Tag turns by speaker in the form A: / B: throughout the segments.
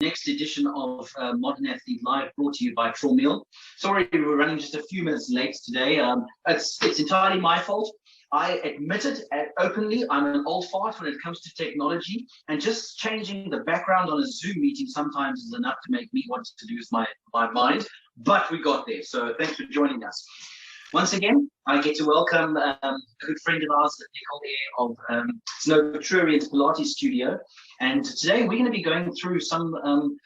A: next edition of Modern Athlete Live, brought to you by Traumeel. Sorry, we're running just a few minutes late today. It's entirely my fault. I admit it openly. I'm an old fart when it comes to technology, and just changing the background on a Zoom meeting sometimes is enough to make me want to lose my mind. But we got there, so thanks for joining us. Once again, I get to welcome a good friend of ours, Nicole of Snowtrurian's Pilates Studio. And today we're going to be going through some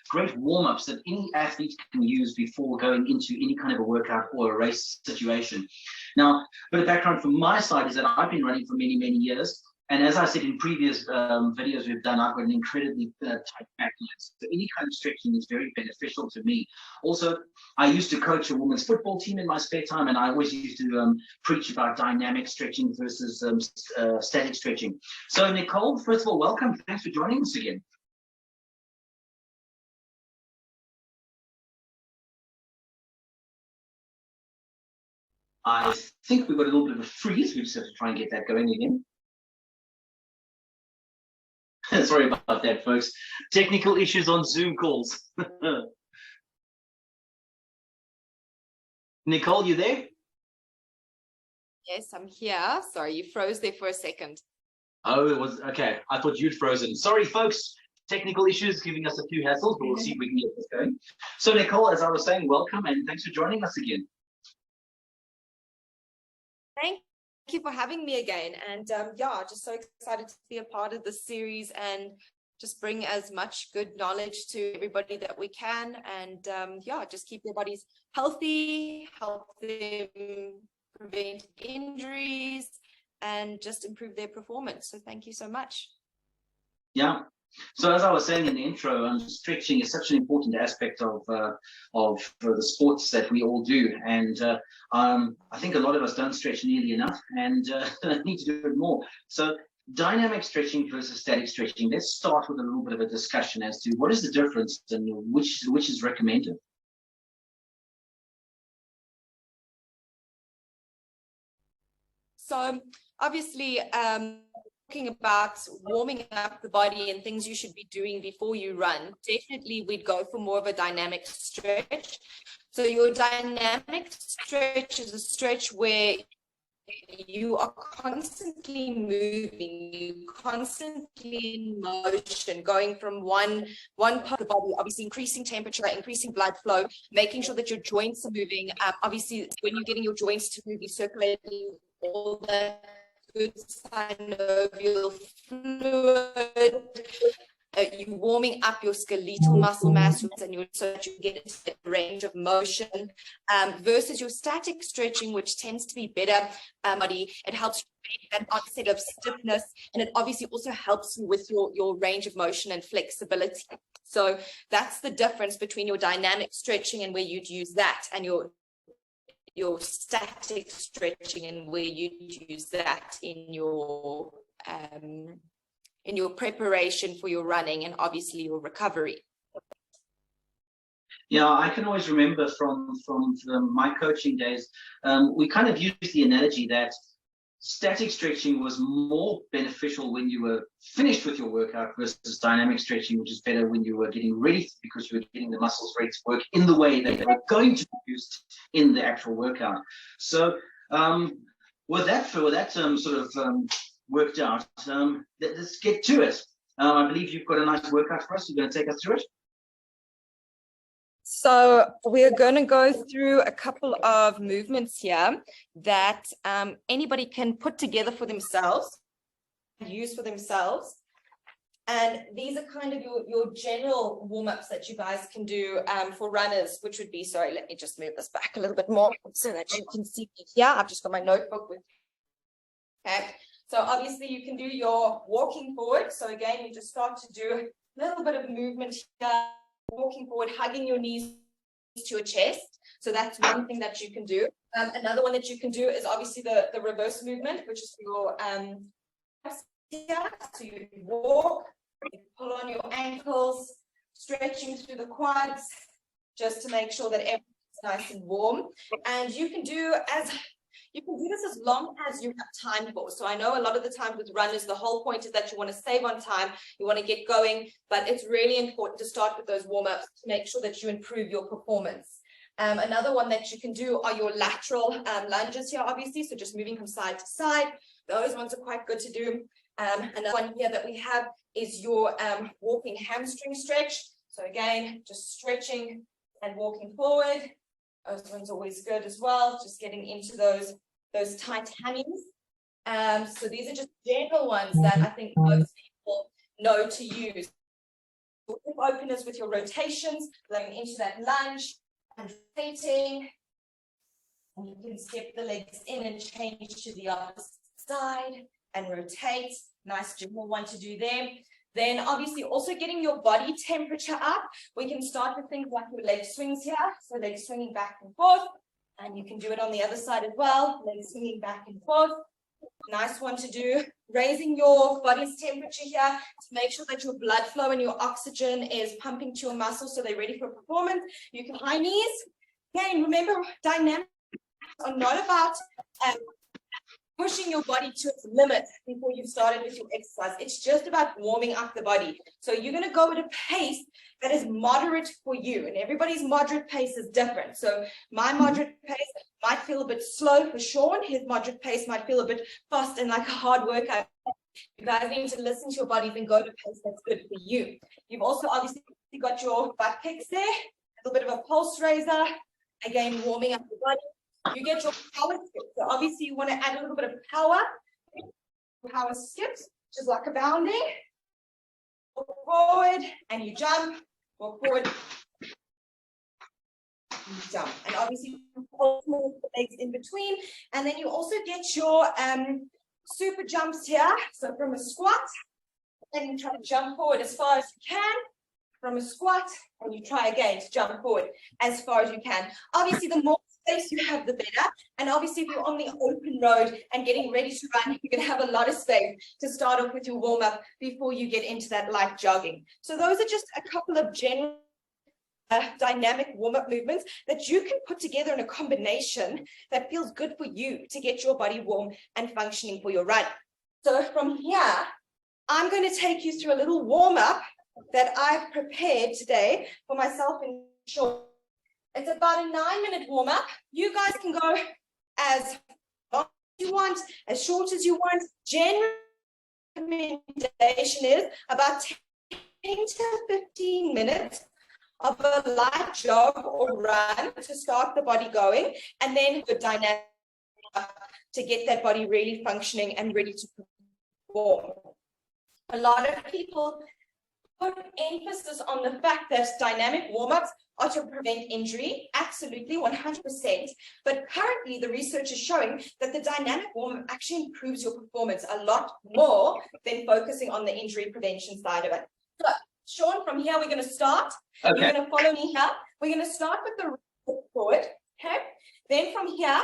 A: great warm-ups that any athlete can use before going into any kind of a workout or a race situation. Now, a bit of background from my side is that I've been running for many, many years. And as I said in previous videos we've done, I've got an incredibly tight back line. So any kind of stretching is very beneficial to me. Also, I used to coach a women's football team in my spare time, and I always used to preach about dynamic stretching versus static stretching. So Nicole, first of all, welcome. Thanks for joining us again. I think we've got a little bit of a freeze. We just have to try and get that going again. Sorry about that, folks. Technical issues on Zoom calls. Nicole, you there?
B: Yes, I'm here. Sorry, you froze there for a second.
A: Oh, it was okay. I thought you'd frozen. Sorry, folks. Technical issues giving us a few hassles, but we'll see if we can get this going. So, Nicole, as I was saying, welcome and thanks for joining us again.
B: Thank you for having me again. And yeah, just so excited to be a part of this series and just bring as much good knowledge to everybody that we can. And yeah, just keep their bodies healthy, help them prevent injuries, and just improve their performance. So thank you so much.
A: Yeah. So as I was saying in the intro, stretching is such an important aspect of the sports that we all do, and I think a lot of us don't stretch nearly enough, and need to do it more. So dynamic stretching versus static stretching. Let's start with a little bit of a discussion as to what is the difference and which is recommended.
B: So obviously, talking about warming up the body and things you should be doing before you run, definitely we'd go for more of a dynamic stretch. So your dynamic stretch is a stretch where you are constantly moving, you constantly in motion, going from one part of the body, obviously increasing temperature, increasing blood flow, making sure that your joints are moving. Obviously, when you're getting your joints to move, you're circulating all that good synovial fluid. You're warming up your skeletal muscle mass and so that you get into that range of motion versus your static stretching, which tends to be better body. It helps you that onset of stiffness, and it obviously also helps you with your range of motion and flexibility. So that's the difference between your dynamic stretching and where you'd use that, and your static stretching and where you'd use that in your preparation for your running and obviously your recovery.
A: Yeah, I can always remember from my coaching days, we kind of used the analogy that static stretching was more beneficial when you were finished with your workout versus dynamic stretching, which is better when you were getting ready because you were getting the muscles ready to work in the way they were going to be used in the actual workout. So with that worked out, let's get to it. I believe you've got a nice workout for us. You're going to take us through it.
B: So we're going to go through a couple of movements here that anybody can put together for themselves, use for themselves. And these are kind of your general warm-ups that you guys can do for runners, which would be, sorry, let me just move this back a little bit more so that you can see me here. I've just got my notebook with me. Okay. So obviously you can do your walking forward. So again, you just start to do a little bit of movement here, walking forward, hugging your knees to your chest. So that's one thing that you can do. Another one that you can do is obviously the reverse movement, which is your so you walk, you pull on your ankles, stretching through the quads, just to make sure that everything's nice and warm. And you can do You can do this as long as you have time for. So I know a lot of the times with runners, the whole point is that you want to save on time, you want to get going, but it's really important to start with those warm-ups to make sure that you improve your performance. Another one that you can do are your lateral lunges here, obviously. So just moving from side to side. Those ones are quite good to do. Another one here that we have is your walking hamstring stretch. So again, just stretching and walking forward. Those ones are always good as well. Just getting into those tight hammies. So these are just general ones that I think most people know to use. Hip openers with your rotations, going into that lunge and rotating. And you can step the legs in and change to the opposite side and rotate. Nice general one to do there. Then obviously also getting your body temperature up. We can start with things like your leg swings here. So legs swinging back and forth. And you can do it on the other side as well. Legs swinging back and forth. Nice one to do. Raising your body's temperature here to make sure that your blood flow and your oxygen is pumping to your muscles so they're ready for performance. You can high knees. Again, remember, dynamics are not about pushing your body to its limit before you started with your exercise. It's just about warming up the body. So you're going to go at a pace that is moderate for you, and everybody's moderate pace is different. So my moderate pace might feel a bit slow for Sean. His moderate pace might feel a bit fast and like a hard workout. You guys need to listen to your bodies and go to a pace that's good for you. You've also obviously got your butt kicks there, a little bit of a pulse raiser, again warming up the body. You get your power skips. So obviously you want to add a little bit of power skips, which is like a bounding. Walk forward and you jump. Walk forward. You jump. And obviously you pull the legs in between. And then you also get your super jumps here. So from a squat, and you try to jump forward as far as you can. From a squat, and you try again to jump forward as far as you can. Obviously, the more space you have, the better. And obviously, if you're on the open road and getting ready to run, you can have a lot of space to start off with your warm-up before you get into that light jogging. So those are just a couple of general dynamic warm-up movements that you can put together in a combination that feels good for you to get your body warm and functioning for your run. So from here, I'm going to take you through a little warm-up that I've prepared today for myself and Sean. It's about a 9-minute warm-up. You guys can go as long as you want, as short as you want. General recommendation is about 10 to 15 minutes of a light jog or run to start the body going, and then the dynamic to get that body really functioning and ready to perform. A lot of people put emphasis on the fact that dynamic warm-ups are to prevent injury. Absolutely, 100%. But currently, the research is showing that the dynamic warm-up actually improves your performance a lot more than focusing on the injury prevention side of it. So, Sean, from here, we're going to start. Okay. You're going to follow me here. We're going to start with the right forward, okay? Then from here,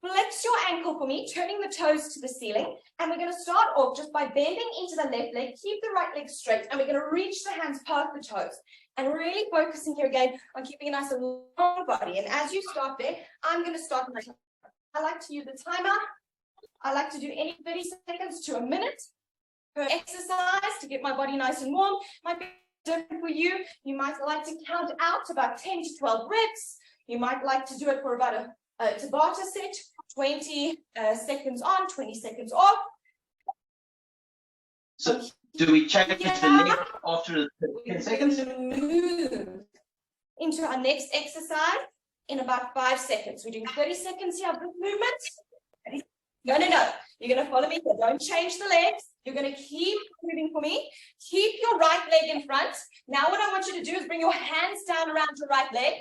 B: flex your ankle for me, turning the toes to the ceiling. And we're going to start off just by bending into the left leg, keep the right leg straight, and we're going to reach the hands past the toes. And really focusing here again on keeping a nice and long body. And as you start there, I'm going to start my time. I like to use the timer. I like to do any 30 seconds to a minute per exercise to get my body nice and warm. Might be different for you. You might like to count out about 10 to 12 reps. You might like to do it for about a Tabata set, 20 seconds on, 20 seconds off.
A: So do we change the leg after 10 seconds?
B: Move into our next exercise in about 5 seconds. We're doing 30 seconds here of this movement. No. You're going to follow me here. Don't change the legs. You're going to keep moving for me. Keep your right leg in front. Now what I want you to do is bring your hands down around your right leg.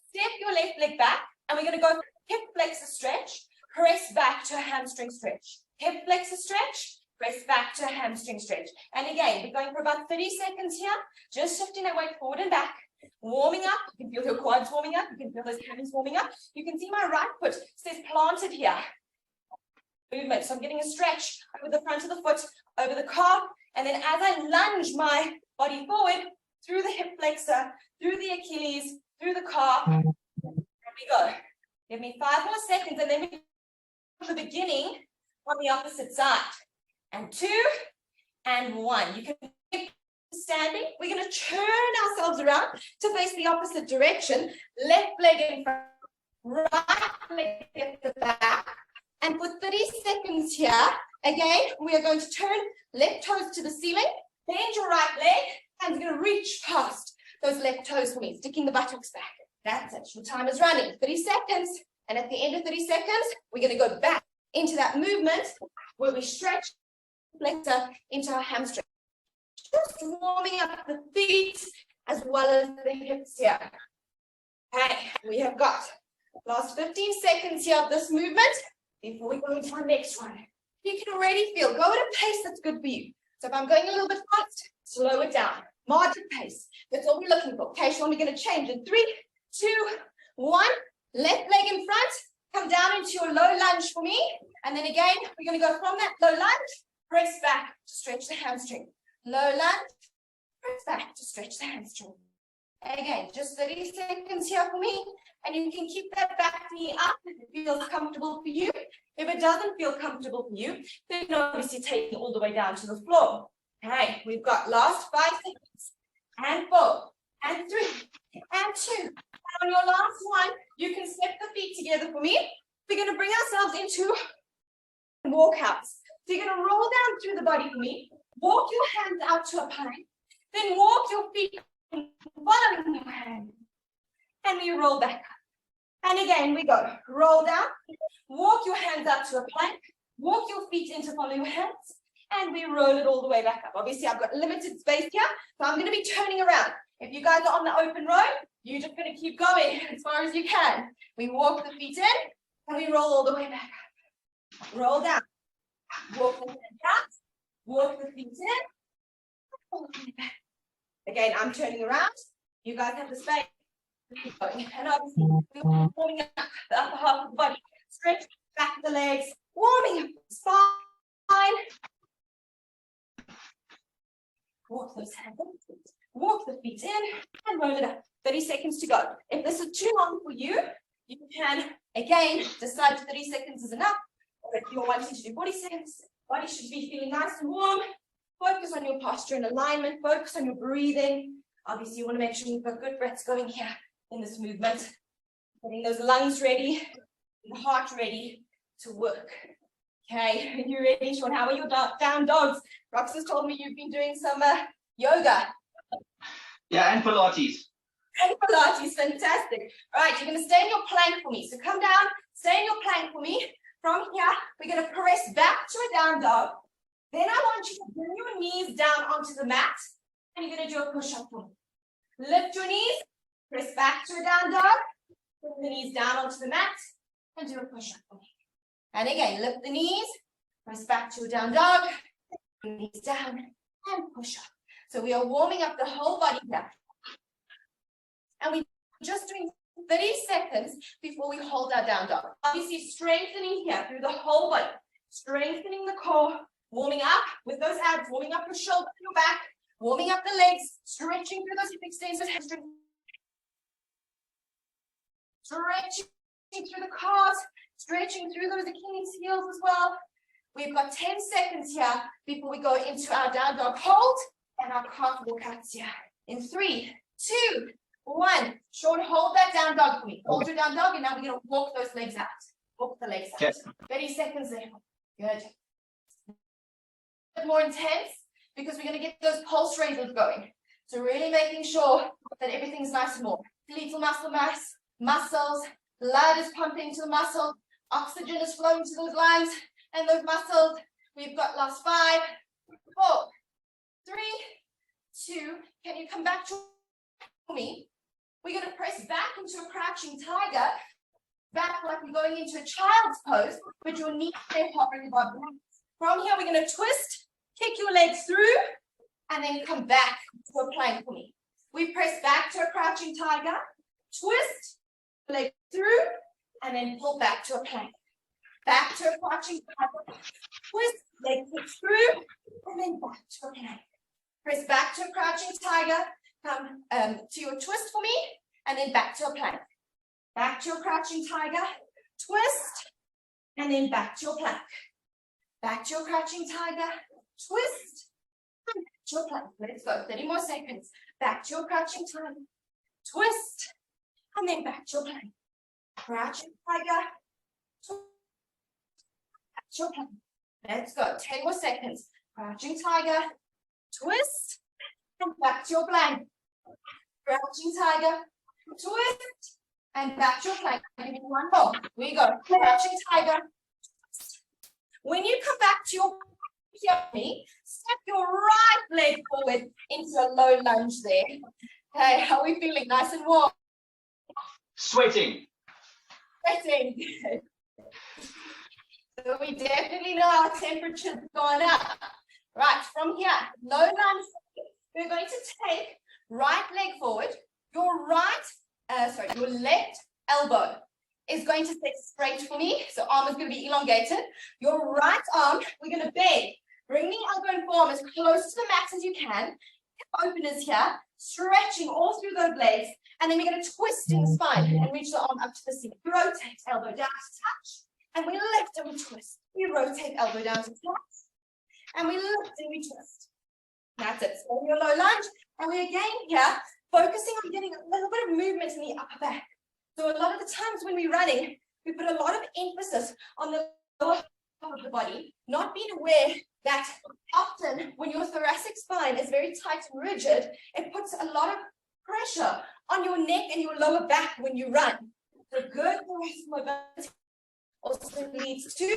B: Step your left leg back. And we're going to go hip flexor stretch, press back to a hamstring stretch. Hip flexor stretch, press back to a hamstring stretch. And again, we're going for about 30 seconds here, just shifting our weight forward and back, warming up. You can feel your quads warming up. You can feel those hands warming up. You can see my right foot stays planted here. Movement. So I'm getting a stretch over the front of the foot, over the calf. And then as I lunge my body forward, through the hip flexor, through the Achilles, through the calf, there we go. Give me 5 more seconds and then we the beginning on the opposite side. And 2 and 1. You can keep standing. We're going to turn ourselves around to face the opposite direction. Left leg in front, right leg at the back. And for 30 seconds here, again, we are going to turn left toes to the ceiling, bend your right leg, and you're going to reach past those left toes for me, sticking the buttocks back. That's it. Your time is running. 30 seconds. And at the end of 30 seconds, we're going to go back into that movement where we stretch flexor into our hamstring. Just warming up the feet as well as the hips here. Okay, we have got last 15 seconds here of this movement before we go into our next one. You can already feel, go at a pace that's good for you. So if I'm going a little bit fast, slow it down. Moderate pace. That's all we're looking for. Okay, so we're going to change in 3, 2, 1. Left leg in front. Come down into your low lunge for me. And then again, we're going to go from that low lunge, press back to stretch the hamstring. Low lunge, press back to stretch the hamstring. Again, just 30 seconds here for me. And you can keep that back knee up if it feels comfortable for you. If it doesn't feel comfortable for you, then obviously take it all the way down to the floor. Okay, we've got last 5 seconds. And 4, and 3, and 2. And on your last one, you can step the feet together for me. We're going to bring ourselves into walkouts. So you're going to roll down through the body for me. Walk your hands out to a plank. Then walk your feet following your hand. And we roll back up. And again, we go. Roll down. Walk your hands out to a plank. Walk your feet into following your hands. And we roll it all the way back up. Obviously, I've got limited space here, so I'm going to be turning around. If you guys are on the open road, you're just going to keep going as far as you can. We walk the feet in, and we roll all the way back up. Roll down. Walk the hands out. Walk the feet in. All the way back. Again, I'm turning around. You guys have the space. Keep going. And obviously, we're warming up the upper half of the body. Stretch back the legs. Warming up the spine. Walk those hands in, walk the feet in, and roll it up. 30 seconds to go. If this is too long for you, you can, again, decide 30 seconds is enough. Or if you're wanting to do 40 seconds, body should be feeling nice and warm. Focus on your posture and alignment. Focus on your breathing. Obviously, you want to make sure you've got good breaths going here in this movement. Getting those lungs ready, the heart ready to work. Okay, are you ready, Sean? How are your down dogs? Rox has told me you've been doing some yoga.
A: Yeah, and Pilates.
B: And Pilates, fantastic. All right, you're going to stay in your plank for me. So come down, stay in your plank for me. From here, we're going to press back to a down dog. Then I want you to bring your knees down onto the mat. And you're going to do a push-up for me. Lift your knees, press back to a down dog. Bring the knees down onto the mat. And do a push-up for me. And again, lift the knees, press back to a down dog, knees down, and push up. So we are warming up the whole body here. And we're just doing 30 seconds before we hold our down dog. Obviously, strengthening here through the whole body. Strengthening the core, warming up with those abs, warming up your shoulder and your back, warming up the legs, stretching through those hip extensors, stretching through the calves, stretching through those Achilles heels as well. We've got 10 seconds here before we go into our down dog hold and our calf walkouts here. In 3, 2, 1. Sean, hold that down dog for me. Hold your down dog, and now we're going to walk those legs out. Walk the legs out. 30 seconds there. Good. A bit more intense because we're going to get those pulse raises going. So really making sure that everything's nice and warm. Skeletal muscle mass, muscles, blood is pumping to the muscle. Oxygen is flowing to those lungs and those muscles. We've got last 5, 4, 3, 2. Can you come back to me? We're going to press back into a crouching tiger, back like we're going into a child's pose, but your knees stay hovering above the knees. From here, we're going to twist, kick your legs through, and then come back to a plank for me. We press back to a crouching tiger, twist, leg through, and then pull back to a plank. Back to a crouching tiger, twist, leg through, and then back to a plank. Press back to a crouching tiger, come to your twist for me, and then back to a plank. Back to a crouching tiger, twist, and then back to your plank. Back to your crouching tiger, twist, and back to your plank. Let's go, 30 more seconds. Back to your crouching tiger, twist, and then back to your plank. Crouching tiger, twist, back to your plank. Let's go, 10 more seconds. Crouching tiger, twist, and back to your plank. Crouching tiger, twist, and back to your plank. Give me one more. We go. Crouching tiger. When you come back to your me, step your right leg forward into a low lunge there. Okay, how are we feeling? Nice and warm.
A: Sweating.
B: Sweating. So we definitely know our temperature's gone up. Right, from here, low lunge. We're going to take right leg forward. Your left elbow is going to sit straight for me. So arm is going to be elongated. Your right arm, we're going to bend. Bring the elbow and forearm as close to the mat as you can. Openers here, stretching all through those legs. And then we're going to twist in the spine and reach the arm up to the ceiling. Rotate, elbow down to touch. And we lift and we twist. We rotate, elbow down to touch. And we lift and we twist. That's it. So your low lunge. And we again here, focusing on getting a little bit of movement in the upper back. So a lot of the times when we're running, we put a lot of emphasis on the lower part of the body, not being aware that often when your thoracic spine is very tight and rigid, it puts a lot of pressure on your neck and your lower back when you run. So good thoracic mobility also leads to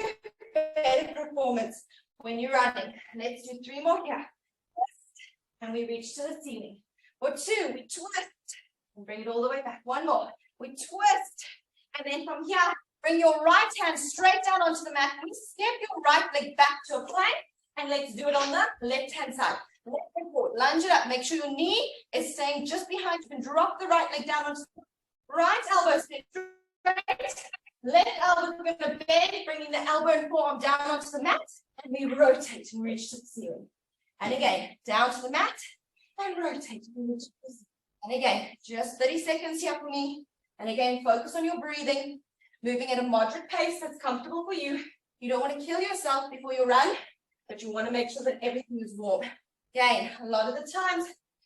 B: better performance when you're running. Let's do 3 more here. And we reach to the ceiling. For 2, we twist and bring it all the way back. 1 more. We twist. And then from here, bring your right hand straight down onto the mat. We step your right leg back to a plank. And let's do it on the left-hand side. Left leg forward. Lunge it up. Make sure your knee is staying just behind you. And drop the right leg down onto the right elbow. Step straight. Left elbow, we're going to bend, bringing the elbow and forearm down onto the mat. And we rotate and reach to the ceiling. And again, down to the mat. And rotate and reach to the ceiling. And again, just 30 seconds here for me. And again, focus on your breathing. Moving at a moderate pace that's comfortable for you. You don't want to kill yourself before you run, but you want to make sure that everything is warm. Again, a lot of the times,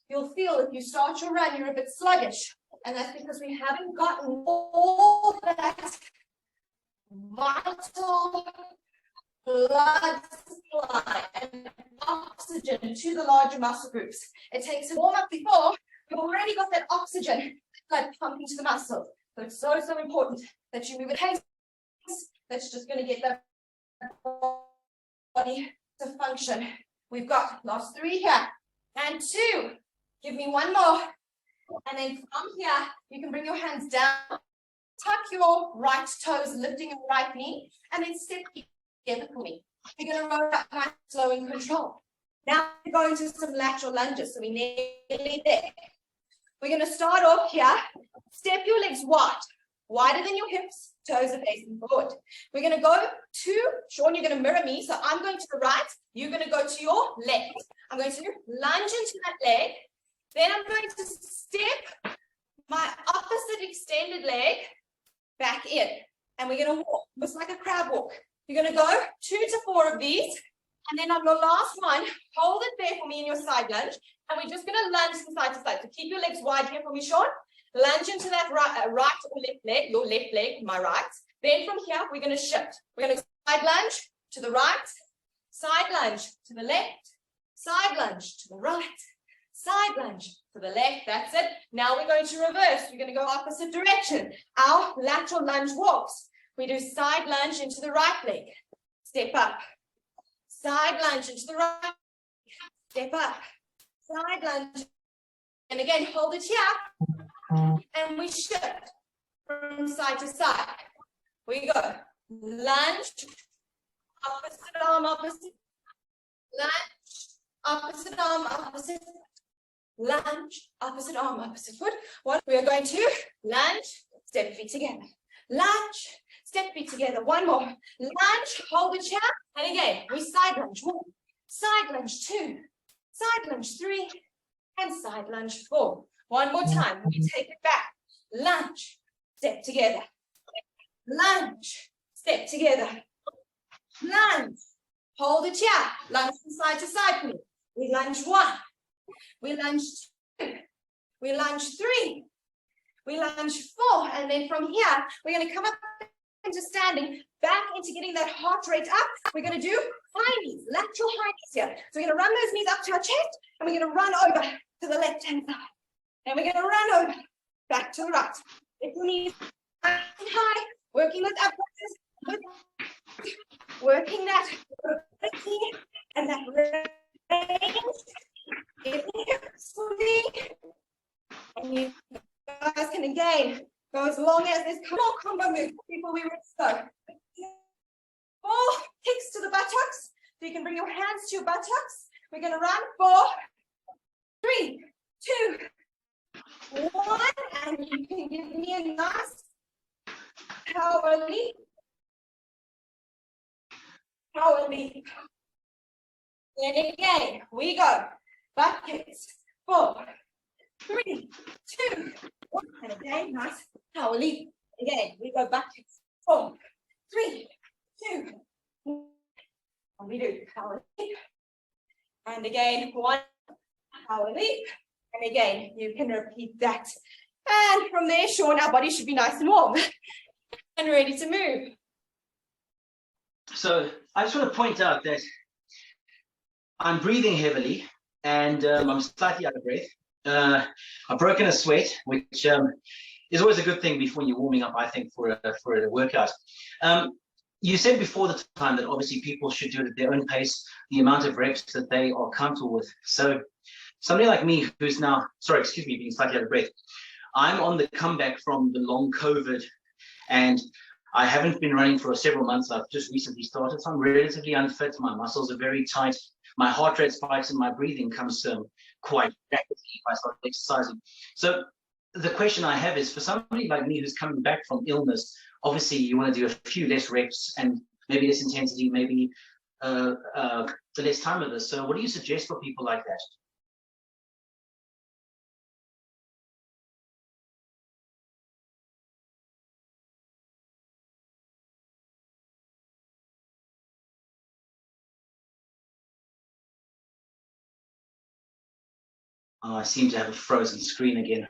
B: you'll feel if you start your run, you're a bit sluggish. And that's because we haven't gotten all that vital blood supply and oxygen to the larger muscle groups. It takes a warm up before you've already got that oxygen blood pumping to the muscle. So it's so, so important that you move at pace that's just going to get that body to function. We've got last 3 here and 2. Give me 1 more. And then from here, you can bring your hands down, tuck your right toes, lifting your right knee, and then step together for me. We're going to roll up nice, slow and control. Now we're going to some lateral lunges, so we're nearly there. We're going to start off here. Step your legs wide, wider than your hips, toes are facing forward. We're going to go to, Sean, you're going to mirror me. So I'm going to the right, you're going to go to your left. I'm going to lunge into that leg. Then I'm going to step my opposite extended leg back in. And we're going to walk, just like a crab walk. You're going to go 2 to 4 of these. And then on your last one, hold it there for me in your side lunge. And we're just going to lunge from side to side. So keep your legs wide here for me, Sean. Lunge into that right or left leg, your left leg, my right. Then from here, we're going to shift. We're going to side lunge to the right, side lunge to the left, side lunge to the right, side lunge to the left. That's it. Now we're going to reverse. We're going to go opposite direction. Our lateral lunge walks. We do side lunge into the right leg. Step up. Side lunge into the right. Step up. Side lunge. And again, hold it here. And we shift from side to side. We go. Lunge. Opposite arm, opposite. Lunge. Opposite arm, opposite. Lunge. Opposite arm, opposite foot. One. We are going to lunge. Step feet together. Lunge. Step feet together. 1 more. Lunge. Hold it here. And again, we side lunge. 1. Side lunge. 2. Side lunge. 3. And side lunge. 4. 1 more time. We take it back. Lunge. Step together. Lunge. step together, lunge, hold it here, lunge from side to side, please. We lunge 1, we lunge 2, we lunge 3, we lunge 4, and then from here, we're going to come up into standing, back into getting that heart rate up. We're going to do high knees, lateral high knees here. So we're going to run those knees up to our chest, and we're going to run over to the left-hand side. And we're going to run over, back to the right. If you need high, working those abdominals, working that and that range, and you guys can again go as long as there's more combo moves before we start. 4 kicks to the buttocks, so you can bring your hands to your buttocks. We're going to run 4, 3, 2, 1, and you can give me a nice power leap. Power leap. Then again, we go. Butt kicks. 4, 3, 2, 1. And again, nice power leap. Again, we go butt kicks. 4, 3, 2, 1. And we do power leap. And again, 1 power leap. And again, you can repeat that. And from there, Sean, our body should be nice and warm and ready to move.
A: So I just want to point out that I'm breathing heavily and I'm slightly out of breath. I've broken a sweat, which is always a good thing before you're warming up, I think, for a workout. You said before the time that obviously people should do it at their own pace, the amount of reps that they are comfortable with. So somebody like me who's now, sorry, excuse me, being slightly out of breath, I'm on the comeback from the long COVID and I haven't been running for several months. I've just recently started, so I'm relatively unfit. My muscles are very tight. My heart rate spikes and my breathing comes quite rapidly if I start exercising. So the question I have is for somebody like me who's coming back from illness, obviously you want to do a few less reps and maybe less intensity, maybe less time with this. So what do you suggest for people like that? Oh, I seem to have a frozen screen again.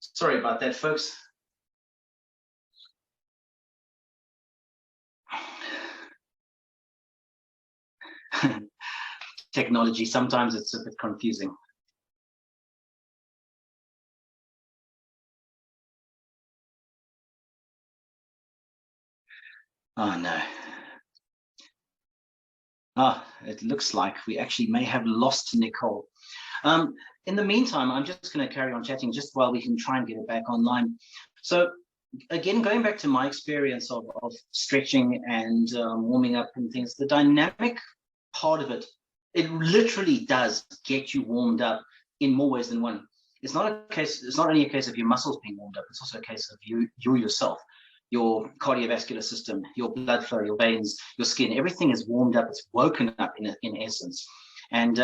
A: Sorry about that, folks. Technology, sometimes it's a bit confusing. Oh, no. It looks like we actually may have lost Nicole. In the meantime, I'm just going to carry on chatting just while we can try and get it back online. So again, going back to my experience of stretching and warming up and things, the dynamic part of it, it literally does get you warmed up in more ways than one. It's not only a case of your muscles being warmed up, it's also a case of you yourself. Your cardiovascular system, your blood flow, your veins, your skin, everything is warmed up, it's woken up in essence. And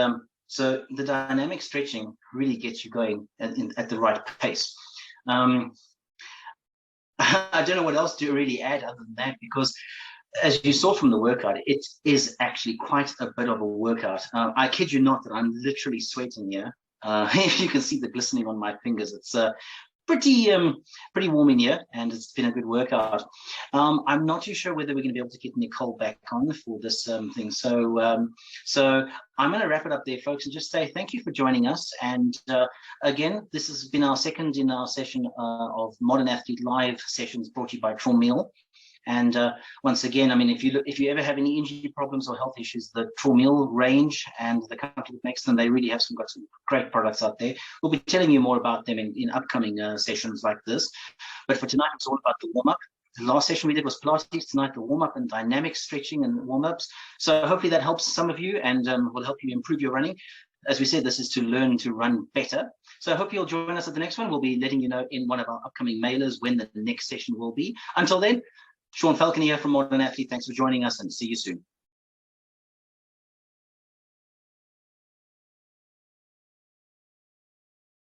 A: so the dynamic stretching really gets you going at the right pace. I don't know what else to really add other than that, because as you saw from the workout, it is actually quite a bit of a workout. I kid you not that I'm literally sweating here. If you can see the glistening on my fingers, it's pretty warm in here, and it's been a good workout. I'm not too sure whether we're going to be able to get Nicole back on for this thing. So I'm going to wrap it up there, folks, and just say thank you for joining us. And again, this has been our second in our session of Modern Athlete Live sessions brought to you by Traumeel. And once again, I mean, if you ever have any injury problems or health issues, the Traumeel range and the company that makes them, they really have got some great products out there. We'll be telling you more about them in upcoming sessions like this. But for tonight, it's all about the warm-up. The last session we did was Pilates. Tonight, the warm-up and dynamic stretching and warm-ups. So hopefully that helps some of you and will help you improve your running. As we said, this is to learn to run better. So I hope you'll join us at the next one. We'll be letting you know in one of our upcoming mailers when the next session will be. Until then, Sean Falconer here from Modern Athlete. Thanks for joining us and see you soon.